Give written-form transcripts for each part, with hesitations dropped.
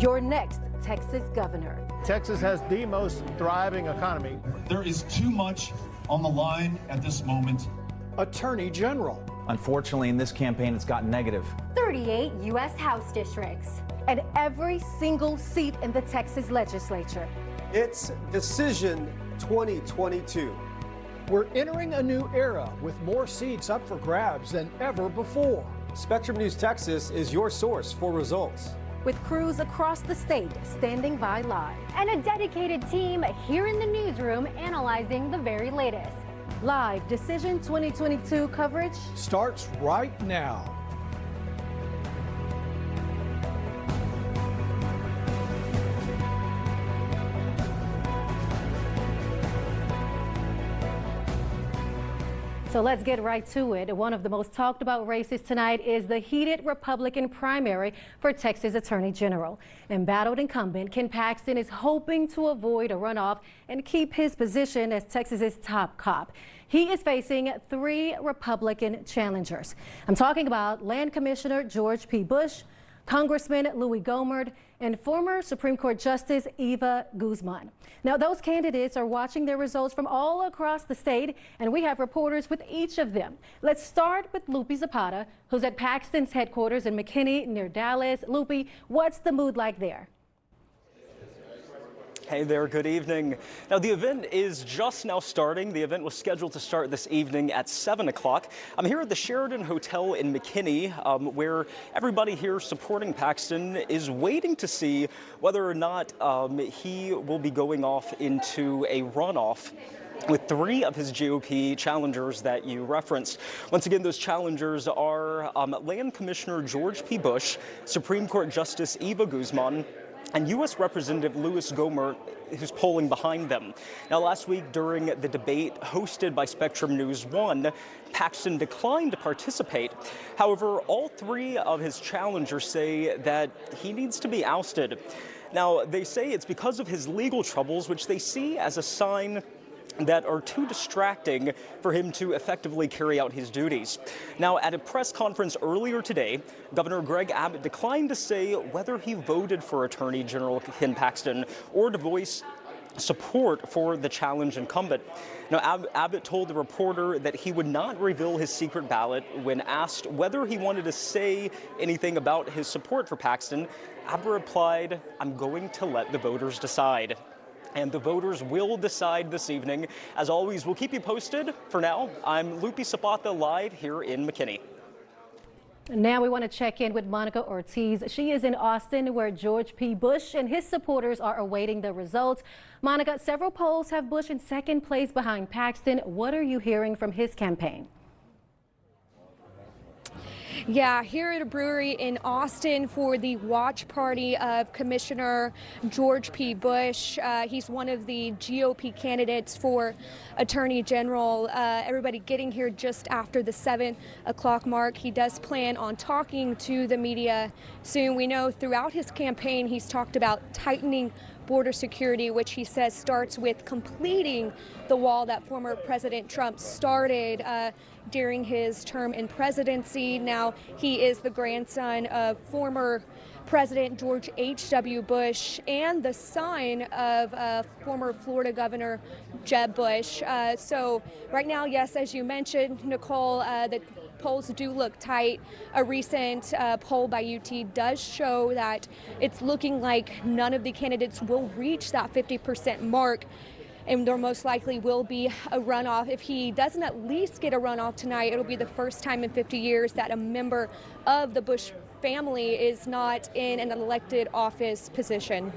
your next Texas governor. Texas has the most thriving economy. There is too much on the line at this moment. Attorney General. Unfortunately, in this campaign, it's gotten negative. 38 U.S. House districts. And every single seat in the Texas legislature. It's Decision 2022. We're entering a new era with more seats up for grabs than ever before. Spectrum News Texas is your source for results. With crews across the state standing by live. And a dedicated team here in the newsroom analyzing the very latest. Live Decision 2022 coverage starts right now. So let's get right to it. One of the most talked about races tonight is the heated Republican primary for Texas Attorney General. Embattled incumbent Ken Paxton is hoping to avoid a runoff and keep his position as Texas's top cop. He is facing 3 Republican challengers. I'm talking about Land Commissioner George P. Bush, Congressman Louis Gohmert, and former Supreme Court Justice Eva Guzman. Now, those candidates are watching their results from all across the state, and we have reporters with each of them. Let's start with Lupe Zapata, who's at Paxton's headquarters in McKinney near Dallas. Lupe, what's the mood like there? Hey there, good evening. Now, the event is just now starting. The event was scheduled to start this evening at 7 o'clock. I'm here at the Sheraton Hotel in McKinney, where everybody here supporting Paxton is waiting to see whether or not he will be going off into a runoff with 3 of his GOP challengers that you referenced. Once again, those challengers are Land Commissioner George P. Bush, Supreme Court Justice Eva Guzman, and U.S. Representative Louis Gohmert, who's polling behind them. Now, last week during the debate hosted by Spectrum News 1, Paxton declined to participate. However, all 3 of his challengers say that he needs to be ousted. Now, they say it's because of his legal troubles, which they see as a sign that are too distracting for him to effectively carry out his duties. Now, at a press conference earlier today, Governor Greg Abbott declined to say whether he voted for Attorney General Ken Paxton or to voice support for the challenge incumbent. Now, Abbott told the reporter that he would not reveal his secret ballot when asked whether he wanted to say anything about his support for Paxton. Abbott replied, "I'm going to let the voters decide." And the voters will decide this evening. As always, we'll keep you posted. For now, I'm Lupe Zapata live here in McKinney. Now we want to check in with Monica Ortiz. She is in Austin, where George P. Bush and his supporters are awaiting the results. Monica, several polls have Bush in second place behind Paxton. What are you hearing from his campaign? Yeah, here at a brewery in Austin for the watch party of Commissioner George P. Bush. He's one of the GOP candidates for Attorney General. Everybody getting here just after the 7 o'clock mark. He does plan on talking to the media soon. We know throughout his campaign he's talked about tightening border security, which he says starts with completing the wall that former President Trump started during his term in presidency. Now, he is the grandson of former President George H.W. Bush and the son of former Florida Governor Jeb Bush. So right now, yes, as you mentioned, Nicole, the polls do look tight. A recent poll by UT does show that it's looking like none of the candidates will reach that 50% mark. And there most likely will be a runoff. If he doesn't at least get a runoff tonight, it'll be the first time in 50 years that a member of the Bush family is not in an elected office position.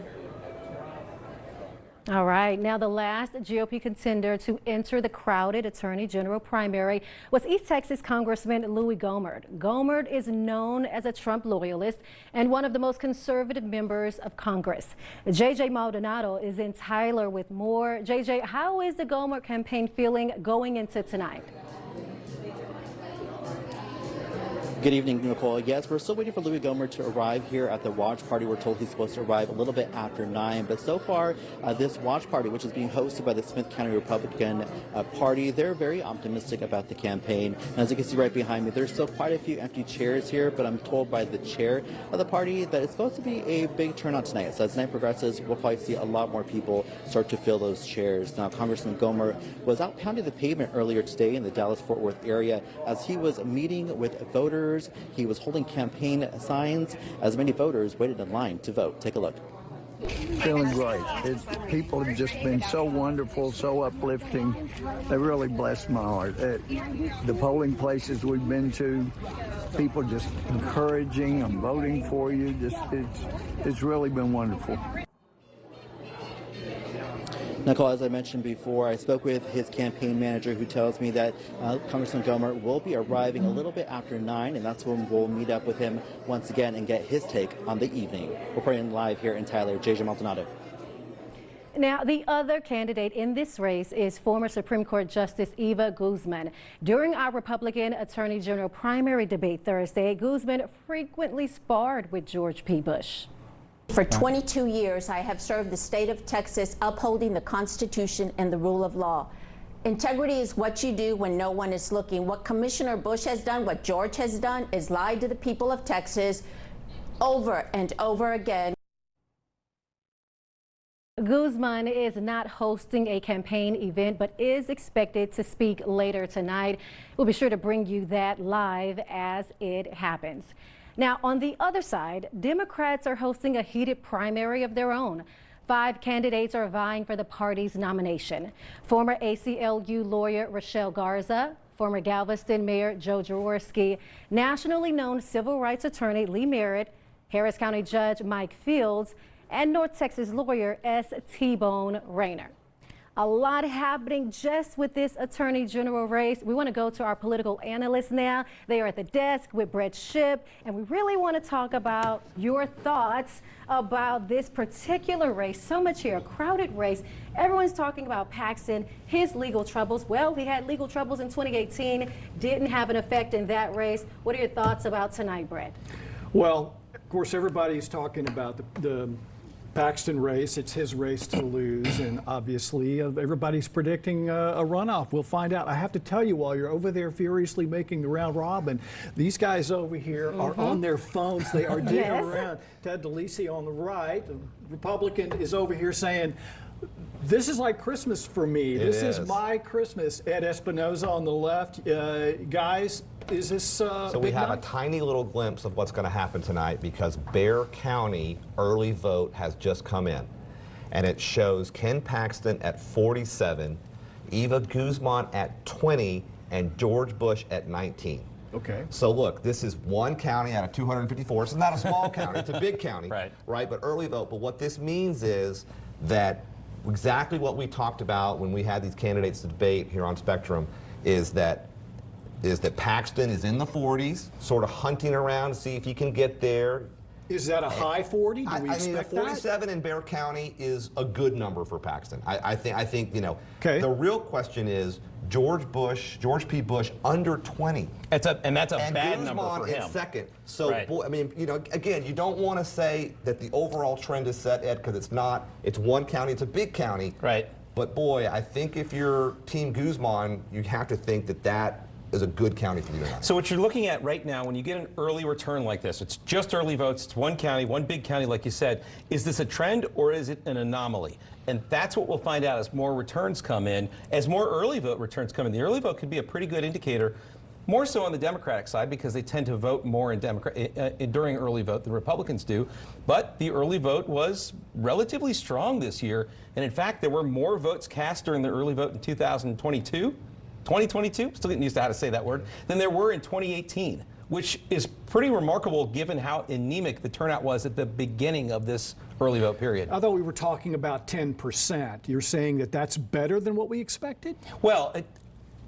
All right, now the last GOP contender to enter the crowded Attorney General primary was East Texas Congressman Louis Gohmert. Gohmert is known as a Trump loyalist and one of the most conservative members of Congress. JJ Maldonado is in Tyler with more. JJ, how is the Gohmert campaign feeling going into tonight? Good evening, Nicole. Yes, we're still waiting for Louis Gohmert to arrive here at the watch party. We're told he's supposed to arrive a little bit after 9. But so far, this watch party, which is being hosted by the Smith County Republican Party, they're very optimistic about the campaign. And as you can see right behind me, there's still quite a few empty chairs here, but I'm told by the chair of the party that it's supposed to be a big turnout tonight. So as night progresses, we'll probably see a lot more people start to fill those chairs. Now, Congressman Gohmert was out pounding the pavement earlier today in the Dallas-Fort Worth area as he was meeting with voters. He was holding campaign signs as many voters waited in line to vote. Take a look. Feeling great. People have just been so wonderful, so uplifting. They really blessed my heart. The polling places we've been to, people just encouraging, I'm voting for you. It's really been wonderful. Nicole, as I mentioned before, I spoke with his campaign manager who tells me that Congressman Gohmert will be arriving a little bit after 9, and that's when we'll meet up with him once again and get his take on the evening. Reporting live here in Tyler, JJ Maldonado. Now, the other candidate in this race is former Supreme Court Justice Eva Guzman. During our Republican Attorney General primary debate Thursday, Guzman frequently sparred with George P. Bush. For 22 years, I have served the state of Texas upholding the Constitution and the rule of law. Integrity is what you do when no one is looking. What Commissioner Bush has done, what George has done, is lied to the people of Texas over and over again. Guzman is not hosting a campaign event, but is expected to speak later tonight. We'll be sure to bring you that live as it happens. Now, on the other side, Democrats are hosting a heated primary of their own. 5 candidates are vying for the party's nomination. Former ACLU lawyer Rochelle Garza, former Galveston Mayor Joe Jaworski, nationally known civil rights attorney Lee Merritt, Harris County Judge Mike Fields, and North Texas lawyer S. T-Bone Rayner. A lot happening just with this Attorney General race. We want to go to our political analysts now. They are at the desk with Brett Shipp, and we really want to talk about your thoughts about this particular race. So much here, a crowded race. Everyone's talking about Paxton, his legal troubles. Well, he had legal troubles in 2018, didn't have an effect in that race. What are your thoughts about tonight, Brett? Well, of course, everybody's talking about the Paxton race. It's his race to lose, and obviously everybody's predicting a runoff. We'll find out. I have to tell you, while you're over there furiously making the round robin, these guys over here are on their phones. They are digging around. Ted DeLisi on the right, the Republican, is over here saying, this is like Christmas for me. This is my Christmas. Ed Espinoza on the left. Guys, is this So we have a tiny little glimpse of what's going to happen tonight, because Bexar County early vote has just come in. And it shows Ken Paxton at 47, Eva Guzman at 20, and George Bush at 19. Okay. So look, this is one county out of 254. It's not a small county, it's a big county. Right? But early vote. But what this means is that exactly what we talked about when we had these candidates to debate here on Spectrum is that Paxton is in the 40s, sort of hunting around to see if he can get there. Is that a high 40? Do we expect that? 47 in Bexar County is a good number for Paxton. I think you know. Okay. The real question is George P. Bush under 20. That's a bad Guzman number for him. In second. So boy, I mean, you know, again, you don't want to say that the overall trend is set, Ed, because it's not. It's one county. It's a big county. Right. But boy, I think if you're Team Guzman, you have to think that is a good county for you tonight. So what you're looking at right now, when you get an early return like this, it's just early votes, it's one county, one big county, like you said. Is this a trend or is it an anomaly? And that's what we'll find out as more returns come in, as more early vote returns come in. The early vote could be a pretty good indicator, more so on the Democratic side, because they tend to vote more during early vote than Republicans do. But the early vote was relatively strong this year. And in fact, there were more votes cast during the early vote in 2022, still getting used to how to say that word, than there were in 2018, which is pretty remarkable given how anemic the turnout was at the beginning of this early vote period. I thought we were talking about 10%. You're saying that that's better than what we expected? Well,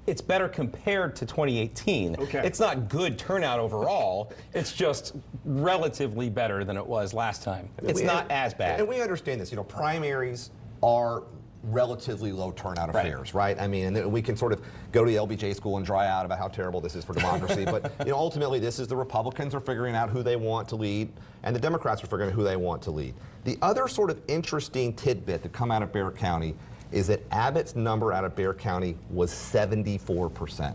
it's better compared to 2018. Okay. It's not good turnout overall. It's just relatively better than it was last time. It's not as bad. And we understand this. You know, primaries are relatively low turnout affairs, right? I mean, and then we can sort of go to the LBJ school and dry out about how terrible this is for democracy, but ultimately this is the Republicans are figuring out who they want to lead, and the Democrats are figuring out who they want to lead. The other sort of interesting tidbit to come out of Bexar County is that Abbott's number out of Bexar County was 74%.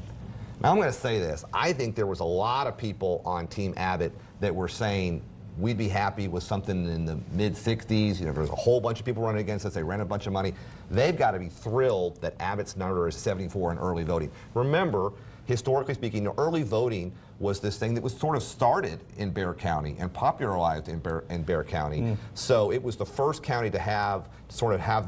Now I'm going to say this, I think there was a lot of people on Team Abbott that were saying, we'd be happy with something in the mid-60s. There was a whole bunch of people running against us. They ran a bunch of money. They've got to be thrilled that Abbott's number is 74 in early voting. Remember, historically speaking, early voting was this thing that was sort of started in Bexar County and popularized in Bexar County. So it was the first county to have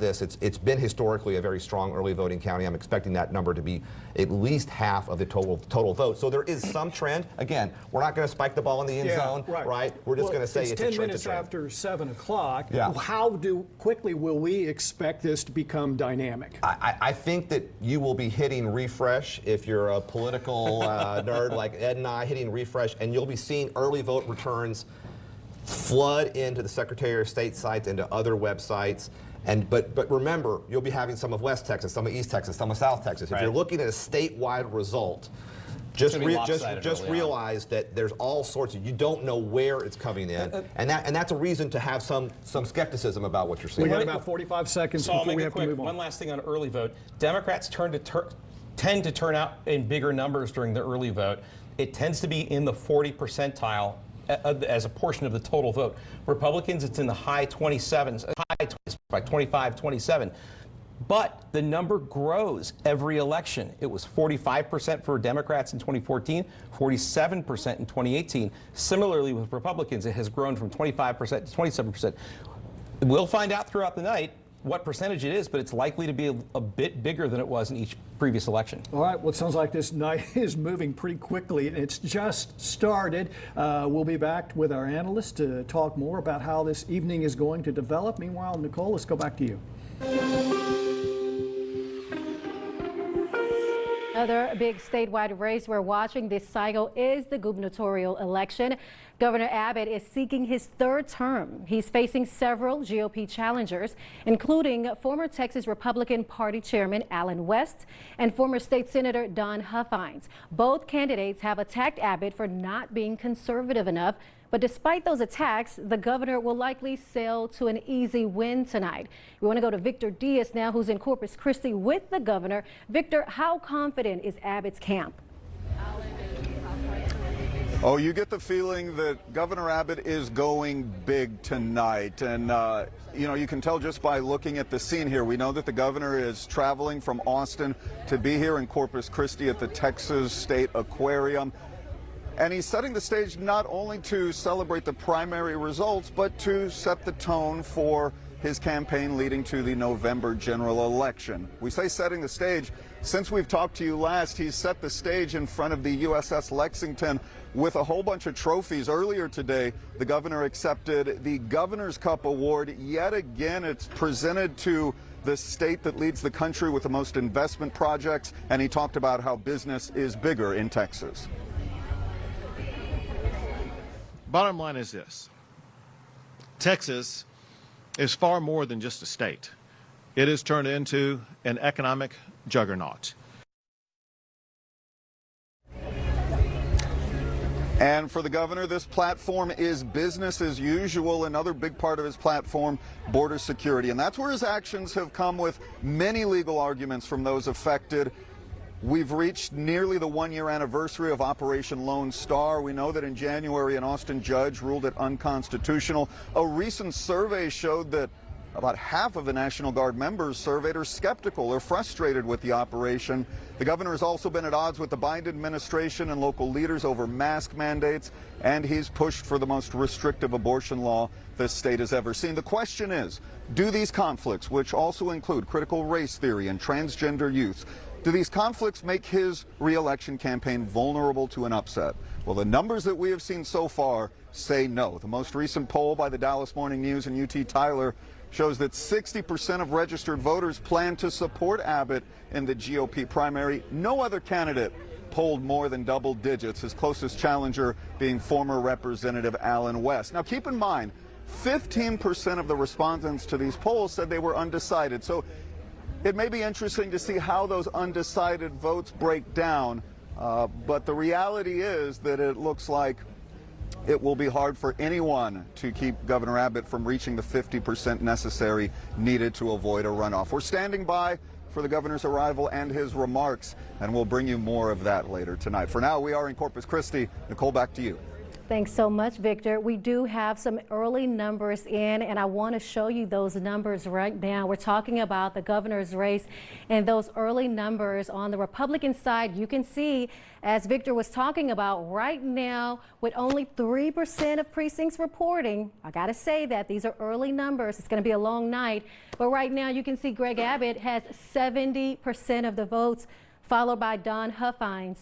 this. It's been historically a very strong early voting county. I'm expecting that number to be at least half of the total vote. So there is some trend. Again, we're not going to spike the ball in the end zone, right? We're just going to say it's a trend. 10 minutes after 7 o'clock. Yeah. How quickly will we expect this to become dynamic? I think that you will be hitting refresh if you're a political nerd like Ed and I, hitting refresh, and you'll be seeing early vote returns flood into the Secretary of State sites, into other websites. But remember, you'll be having some of West Texas, some of East Texas, some of South Texas. If you're looking at a statewide result, just realize that there's all sorts of, you don't know where it's coming in, and that's a reason to have some skepticism about what you're seeing. We got about 45 seconds before we have to move on. One last thing on early vote. Democrats tend to turn out in bigger numbers during the early vote. It tends to be in the 40 percentile as a portion of the total vote. Republicans, it's in the high 27s, high 20s, by 25, 27. But the number grows every election. It was 45% for Democrats in 2014, 47% in 2018. Similarly with Republicans, it has grown from 25% to 27%. We'll find out throughout the night what percentage it is, but it's likely to be a bit bigger than it was in each previous election. All right, well, it sounds like this night is moving pretty quickly, and it's just started. We'll be back with our analysts to talk more about how this evening is going to develop. Meanwhile, Nicole, let's go back to you. Another big statewide race we're watching this cycle is the gubernatorial election. Governor Abbott is seeking his third term. He's facing several GOP challengers, including former Texas Republican Party Chairman Allen West and former State Senator Don Huffines. Both candidates have attacked Abbott for not being conservative enough. But despite those attacks, the governor will likely sail to an easy win tonight. We want to go to Victor Diaz now, who's in Corpus Christi with the governor. Victor, how confident is Abbott's camp? Oh, you get the feeling that Governor Abbott is going big tonight. And, you can tell just by looking at the scene here. We know that the governor is traveling from Austin to be here in Corpus Christi at the Texas State Aquarium. And he's setting the stage not only to celebrate the primary results, but to set the tone for his campaign leading to the November general election. We say setting the stage. Since we've talked to you last, he's set the stage in front of the USS Lexington with a whole bunch of trophies. Earlier today, the governor accepted the Governor's Cup Award. Yet again, it's presented to the state that leads the country with the most investment projects, and he talked about how business is bigger in Texas. Bottom line is this: Texas is far more than just a state. It has turned into an economic juggernaut. And for the governor, this platform is business as usual. Another big part of his platform, border security. And that's where his actions have come with many legal arguments from those affected. We've reached nearly the one-year anniversary of Operation Lone Star. We know that in January, an Austin judge ruled it unconstitutional. A recent survey showed that about half of the National Guard members surveyed are skeptical or frustrated with the operation. The governor has also been at odds with the Biden administration and local leaders over mask mandates, and he's pushed for the most restrictive abortion law this state has ever seen. The question is, do these conflicts, which also include critical race theory and transgender youth, do these conflicts make his re-election campaign vulnerable to an upset? Well, the numbers that we have seen so far say no. The most recent poll by the Dallas Morning News and UT Tyler shows that 60% of registered voters plan to support Abbott in the GOP primary. No other candidate polled more than double digits, his closest challenger being former Representative Allen West. Now, keep in mind, 15% of the respondents to these polls said they were undecided. So it may be interesting to see how those undecided votes break down, but the reality is that it looks like it will be hard for anyone to keep Governor Abbott from reaching the 50% necessary needed to avoid a runoff. We're standing by for the governor's arrival and his remarks, and we'll bring you more of that later tonight. For now, we are in Corpus Christi. Nicole, back to you. Thanks so much, Victor. We do have some early numbers in, and I want to show you those numbers right now. We're talking about the governor's race and those early numbers on the Republican side. You can see, as Victor was talking about, right now with only 3% of precincts reporting. I got to say that these are early numbers. It's going to be a long night. But right now you can see Greg Abbott has 70% of the votes, followed by Don Huffines.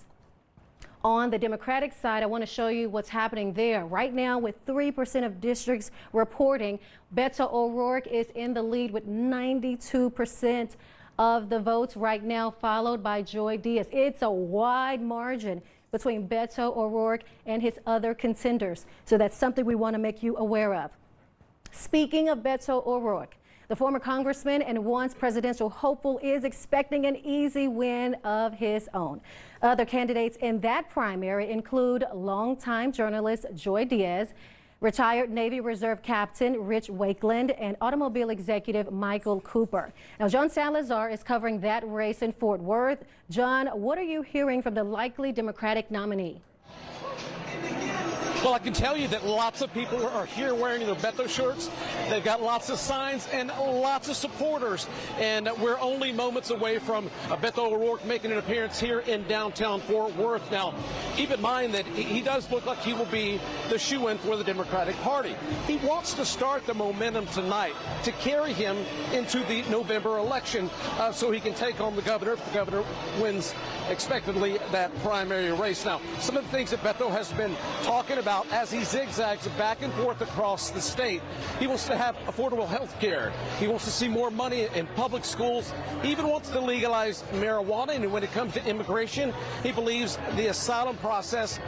On the Democratic side, I want to show you what's happening there. Right now, with 3% of districts reporting, Beto O'Rourke is in the lead with 92% of the votes right now, followed by Joy Diaz. It's a wide margin between Beto O'Rourke and his other contenders. So that's something we want to make you aware of. Speaking of Beto O'Rourke, the former congressman and once presidential hopeful is expecting an easy win of his own. Other candidates in that primary include longtime journalist Joy Diaz, retired Navy Reserve Captain Rich Wakeland, and automobile executive Michael Cooper. Now, John Salazar is covering that race in Fort Worth. John, what are you hearing from the likely Democratic nominee? Well, I can tell you that lots of people are here wearing their Beto shirts. They've got lots of signs and lots of supporters. And we're only moments away from Beto O'Rourke making an appearance here in downtown Fort Worth. Now, keep in mind that he does look like he will be the shoo-in for the Democratic Party. He wants to start the momentum tonight to carry him into the November election so he can take on the governor if the governor wins expectedly that primary race. Now, some of the things that Beto has been talking about as he zigzags back and forth across the state. He wants to have affordable health care. He wants to see more money in public schools. He even wants to legalize marijuana. And when it comes to immigration, he believes the asylum process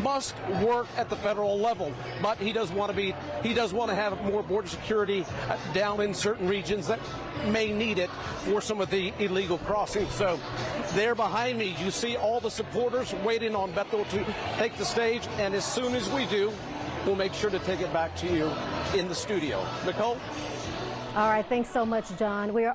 must work at the federal level. But he does want to have more border security down in certain regions that may need it for some of the illegal crossings. So there behind me, you see all the supporters waiting on Beto to take the stage. And as soon as we do, we'll make sure to take it back to you in the studio. Nicole? All right. Thanks so much, John. We are